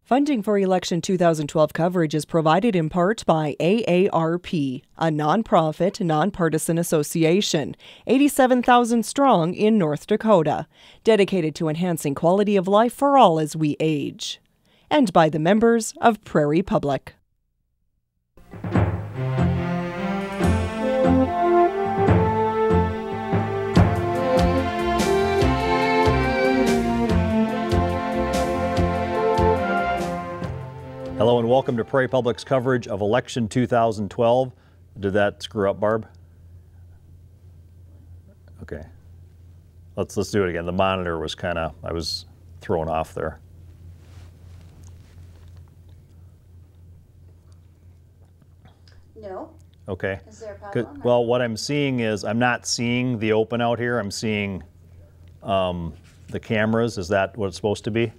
Funding for Election 2012 coverage is provided in part by AARP, a nonprofit, nonpartisan association, 87,000 strong in North Dakota, dedicated to enhancing quality of life for all as we age. And by the members of Prairie Public. Hello and welcome to Prairie Public's coverage of Election 2012. Did that screw up, Barb? Okay. Let's do it again. The monitor was I was thrown off there. No. Okay. Is there a problem? Well, what I'm seeing is I'm not seeing the open out here. I'm seeing the cameras. Is that what it's supposed to be?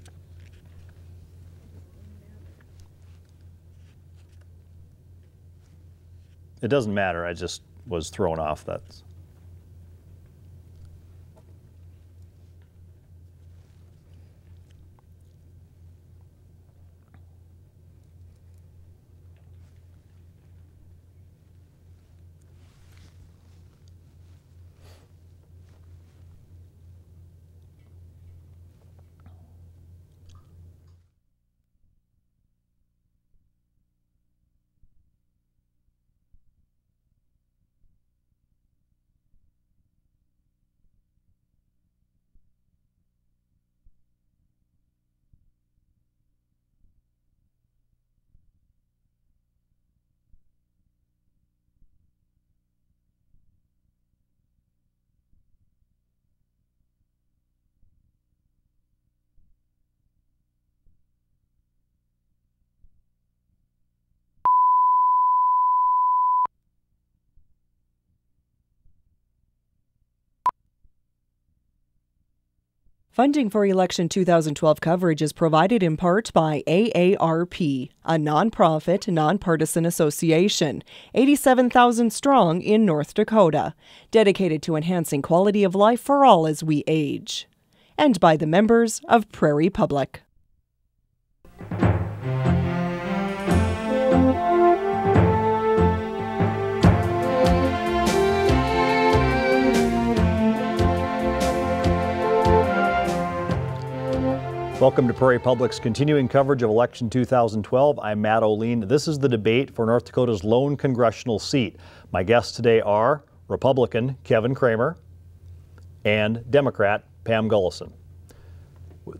It doesn't matter, I just was thrown off. That's. Funding for Election 2012 coverage is provided in part by AARP, a nonprofit, nonpartisan association, 87,000 strong in North Dakota, dedicated to enhancing quality of life for all as we age. And by the members of Prairie Public. Welcome to Prairie Public's continuing coverage of Election 2012. I'm Matt O'Lean. This is the debate for North Dakota's lone congressional seat. My guests today are Republican Kevin Kramer and Democrat Pam Gullison.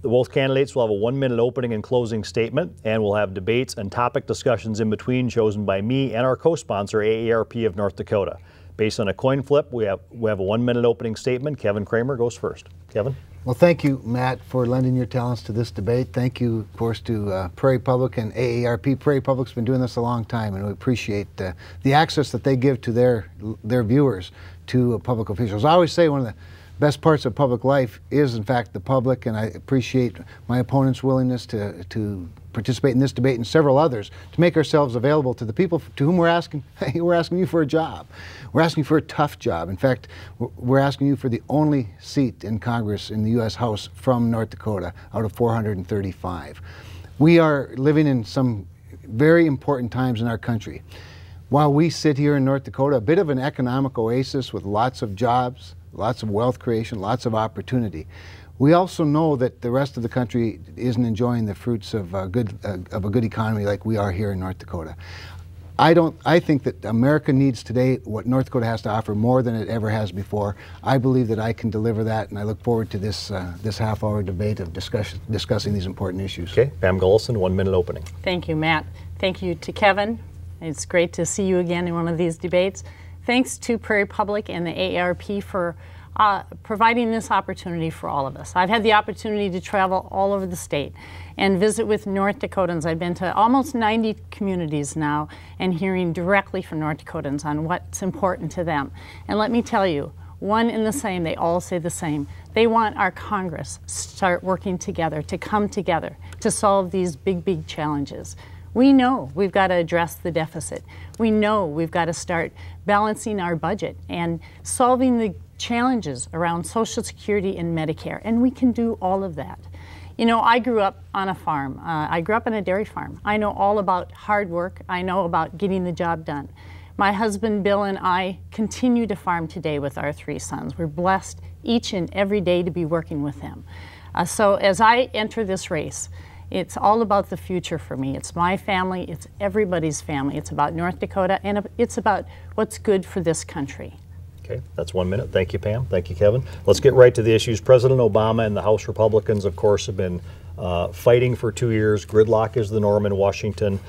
Both candidates will have a 1-minute opening and closing statement, and we'll have debates and topic discussions in between chosen by me and our co-sponsor AARP of North Dakota. Based on a coin flip, we have a 1-minute opening statement. Kevin Kramer goes first. Kevin? Well, thank you, Matt, for lending your talents to this debate. Thank you, of course, to Prairie Public and AARP. Prairie Public's been doing this a long time, and we appreciate the access that they give to their viewers to public officials. I always say one of the best parts of public life is, in fact, the public, and I appreciate my opponent's willingness to participate in this debate and several others to make ourselves available to the people to whom we're asking. Hey, we're asking you for a job. We're asking for a tough job. In fact, we're asking you for the only seat in Congress in the U.S. House from North Dakota out of 435. We are living in some very important times in our country. While we sit here in North Dakota, a bit of an economic oasis with lots of jobs, lots of wealth creation, lots of opportunity, we also know that the rest of the country isn't enjoying the fruits of a good economy like we are here in North Dakota. I think that America needs today what North Dakota has to offer more than it ever has before. I believe that I can deliver that, and I look forward to this half-hour debate of discussing these important issues. Okay, Pam Gullison, 1-minute opening. Thank you, Matt. Thank you to Kevin. It's great to see you again in one of these debates. Thanks to Prairie Public and the AARP for providing this opportunity for all of us. I've had the opportunity to travel all over the state and visit with North Dakotans. I've been to almost 90 communities now and hearing directly from North Dakotans on what's important to them. And let me tell you, one and the same, they all say the same. They want our Congress to start working together, to come together, to solve these big, big challenges. We know we've got to address the deficit. We know we've got to start balancing our budget and solving the challenges around Social Security and Medicare, and we can do all of that. You know, I grew up on a farm. I grew up on a dairy farm. I know all about hard work. I know about getting the job done. My husband Bill and I continue to farm today with our 3 sons. We're blessed each and every day to be working with them. So as I enter this race, it's all about the future for me. It's my family, it's everybody's family. It's about North Dakota, and it's about what's good for this country. Okay, that's 1 minute. Thank you, Pam. Thank you, Kevin. Let's get right to the issues. President Obama and the House Republicans, of course, have been fighting for 2 years. Gridlock is the norm in Washington.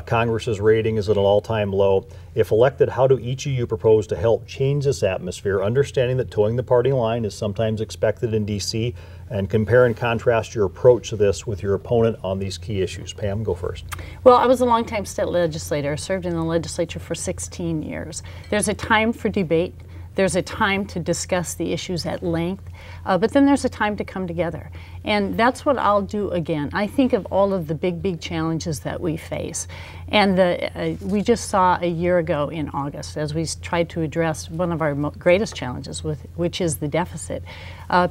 Congress's rating is at an all-time low. If elected, how do each of you propose to help change this atmosphere, understanding that towing the party line is sometimes expected in D.C., and compare and contrast your approach to this with your opponent on these key issues? Pam, go first. Well, I was a longtime state legislator. I served in the legislature for 16 years. There's a time for debate. There's a time to discuss the issues at length, but then there's a time to come together. And that's what I'll do again. I think of all of the big challenges that we face. And we just saw a year ago in August, as we tried to address one of our greatest challenges, which is the deficit,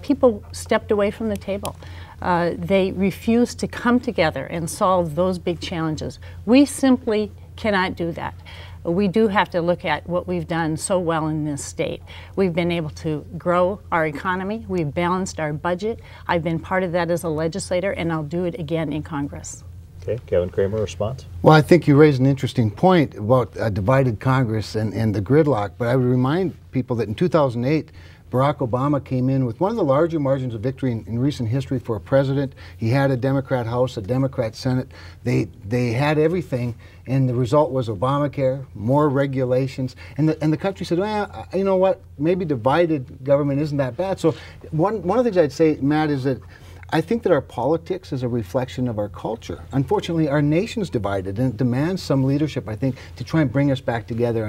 people stepped away from the table. They refused to come together and solve those big challenges. We simply cannot do that. We do have to look at what we've done so well in this state. We've been able to grow our economy. We've balanced our budget. I've been part of that as a legislator, and I'll do it again in Congress. Okay, Kevin Kramer, response? Well, I think you raised an interesting point about a divided Congress and the gridlock, but I would remind people that in 2008, Barack Obama came in with one of the larger margins of victory in recent history for a president. He had a Democrat House, a Democrat Senate. They had everything, and the result was Obamacare, more regulations, and the country said, well, you know what, maybe divided government isn't that bad. So one of the things I'd say, Matt, is that I think that our politics is a reflection of our culture. Unfortunately, our nation's divided, and it demands some leadership, I think, to try and bring us back together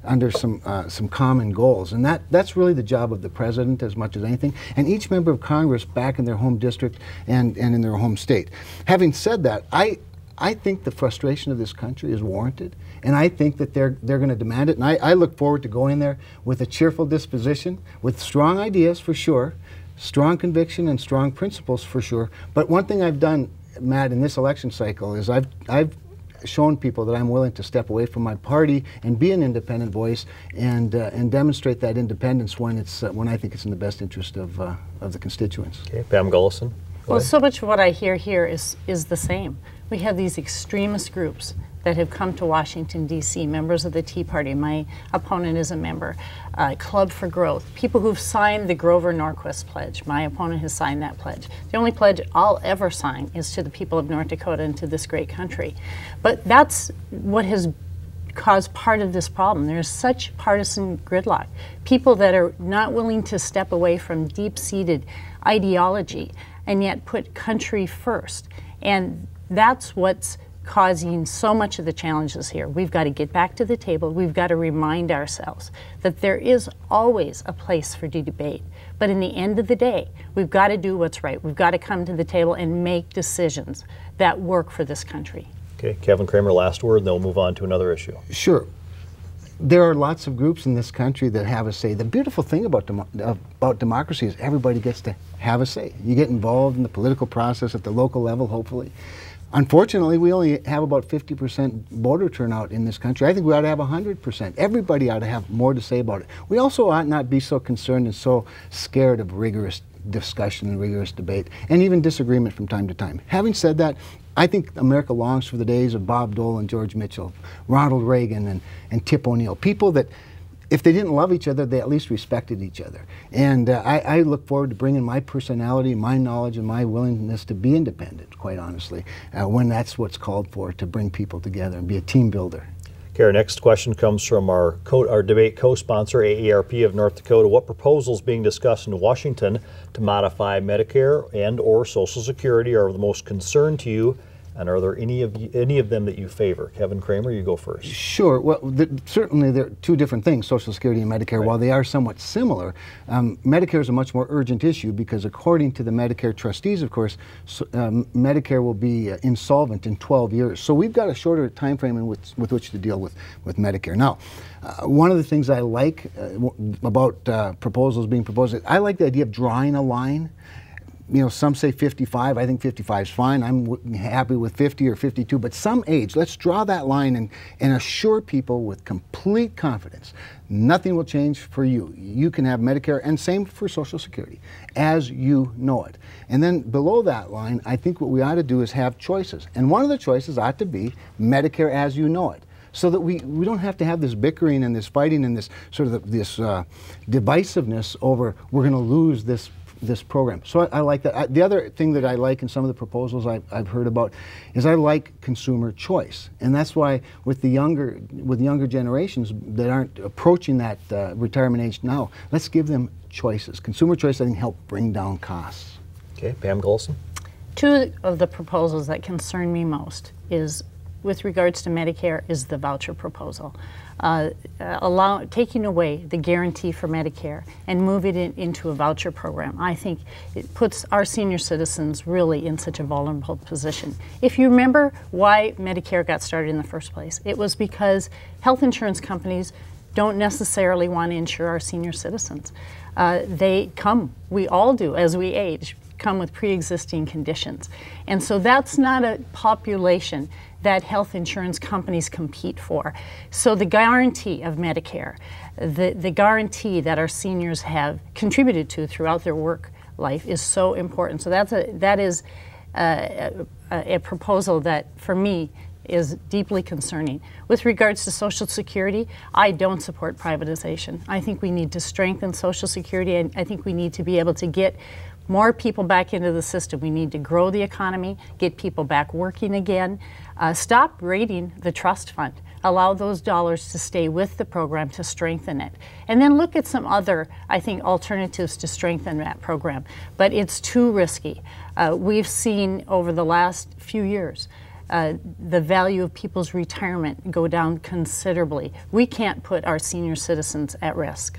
under some common goals. And that's really the job of the president as much as anything, and each member of Congress back in their home district and in their home state. Having said that, I think the frustration of this country is warranted, and I think that they're going to demand it. And I look forward to going there with a cheerful disposition, with strong ideas for sure, strong conviction and strong principles for sure. But one thing I've done, Matt, in this election cycle is I've shown people that I'm willing to step away from my party and be an independent voice and demonstrate that independence when I think it's in the best interest of the constituents. Okay, Pam Gullison. Well, so much of what I hear here is the same. We have these extremist groups that have come to Washington, D.C., members of the Tea Party. My opponent is a member. Club for Growth, people who've signed the Grover Norquist Pledge. My opponent has signed that pledge. The only pledge I'll ever sign is to the people of North Dakota and to this great country. But that's what has caused part of this problem. There's such partisan gridlock. People that are not willing to step away from deep-seated ideology and yet put country first. And that's what's causing so much of the challenges here. We've got to get back to the table. We've got to remind ourselves that there is always a place for debate. But in the end of the day, we've got to do what's right. We've got to come to the table and make decisions that work for this country. Okay, Kevin Kramer, last word, and then we'll move on to another issue. Sure. There are lots of groups in this country that have a say. The beautiful thing about democracy is everybody gets to have a say. You get involved in the political process at the local level, hopefully. Unfortunately, we only have about 50% voter turnout in this country. I think we ought to have 100%. Everybody ought to have more to say about it. We also ought not be so concerned and so scared of rigorous discussion and rigorous debate, and even disagreement from time to time. Having said that, I think America longs for the days of Bob Dole and George Mitchell, Ronald Reagan and Tip O'Neill, people that, if they didn't love each other, they at least respected each other. And I look forward to bringing my personality, my knowledge, and my willingness to be independent, quite honestly, when that's what's called for, to bring people together and be a team builder. Okay, our next question comes from our debate co-sponsor, AARP of North Dakota. What proposals being discussed in Washington to modify Medicare and or Social Security are of the most concern to you? And are there any of them that you favor? Kevin Kramer, you go first. Sure. Well, certainly there are two different things, Social Security and Medicare. Right. While they are somewhat similar, Medicare is a much more urgent issue because according to the Medicare trustees, of course, Medicare will be insolvent in 12 years. So we've got a shorter time frame with which to deal with Medicare. Now, one of the things I like about proposals being proposed, I like the idea of drawing a line. You know, some say 55. I think 55 is fine. I'm happy with 50 or 52. But some age, let's draw that line and assure people with complete confidence nothing will change for you. You can have Medicare, and same for Social Security, as you know it. And then below that line, I think what we ought to do is have choices. And one of the choices ought to be Medicare as you know it, so that we don't have to have this bickering and this fighting and this sort of this divisiveness over we're going to lose this program. So I like that. The other thing that I like in some of the proposals I've heard about is I like consumer choice, and that's why with younger generations that aren't approaching that retirement age now, let's give them choices. Consumer choice, I think, help bring down costs. Okay, Pam Golson. Two of the proposals that concern me most is, with regards to Medicare, is the voucher proposal. Taking away the guarantee for Medicare and moving it into a voucher program. I think it puts our senior citizens really in such a vulnerable position. If you remember why Medicare got started in the first place, it was because health insurance companies don't necessarily want to insure our senior citizens. We all do as we age, come with pre-existing conditions. And so that's not a population that health insurance companies compete for. So the guarantee of Medicare, the guarantee that our seniors have contributed to throughout their work life is so important. So that is a proposal that, for me, is deeply concerning. With regards to Social Security, I don't support privatization. I think we need to strengthen Social Security, and I think we need to be able to get more people back into the system. We need to grow the economy, get people back working again, stop raiding the trust fund, allow those dollars to stay with the program to strengthen it, and then look at some other, I think, alternatives to strengthen that program. But it's too risky. We've seen over the last few years the value of people's retirement go down considerably. We can't put our senior citizens at risk.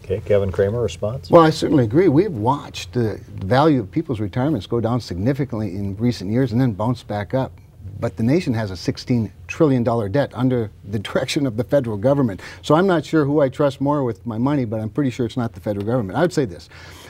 Okay, Kevin Kramer, response? Well, I certainly agree. We've watched the value of people's retirements go down significantly in recent years and then bounce back up. But the nation has a $16 trillion debt under the direction of the federal government. So I'm not sure who I trust more with my money, but I'm pretty sure it's not the federal government. I would say this.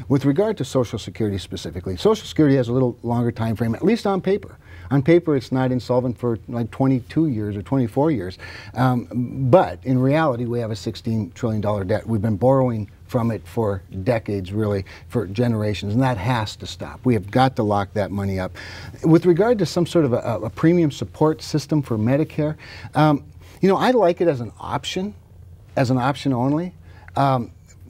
With regard to Social Security specifically, Social Security has a little longer time frame, at least on paper. On paper, it's not insolvent for like 22 years or 24 years. But in reality, we have a $16 trillion debt. We've been borrowing from it for decades, really, for generations, and that has to stop. We have got to lock that money up. With regard to some sort of a premium support system for Medicare, you know, I like it as an option only.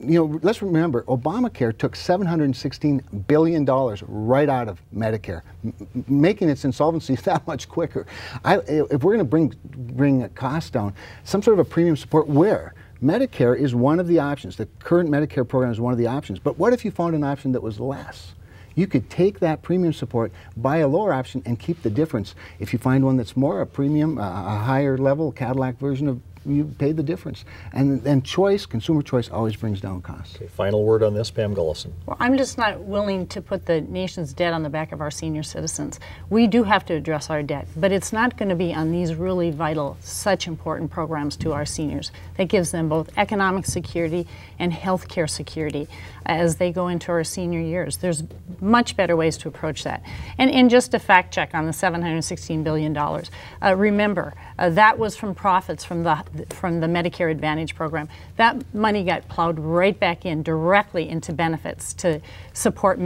You know, let's remember, Obamacare took $716 billion right out of Medicare, making its insolvency that much quicker. If we're going to bring a cost down, some sort of a premium support where Medicare is one of the options. The current Medicare program is one of the options. But what if you found an option that was less? You could take that premium support, buy a lower option, and keep the difference. If you find one that's more a premium, a higher level Cadillac version of, you pay the difference. And choice, consumer choice, always brings down costs. Okay, final word on this, Pam Gullison. Well, I'm just not willing to put the nation's debt on the back of our senior citizens. We do have to address our debt, but it's not going to be on these really vital, such important programs to our seniors that gives them both economic security and health care security as they go into our senior years. There's much better ways to approach that. And just a fact check on the $716 billion. Remember, that was from profits from the Medicare Advantage program. That money got plowed right back in directly into benefits to support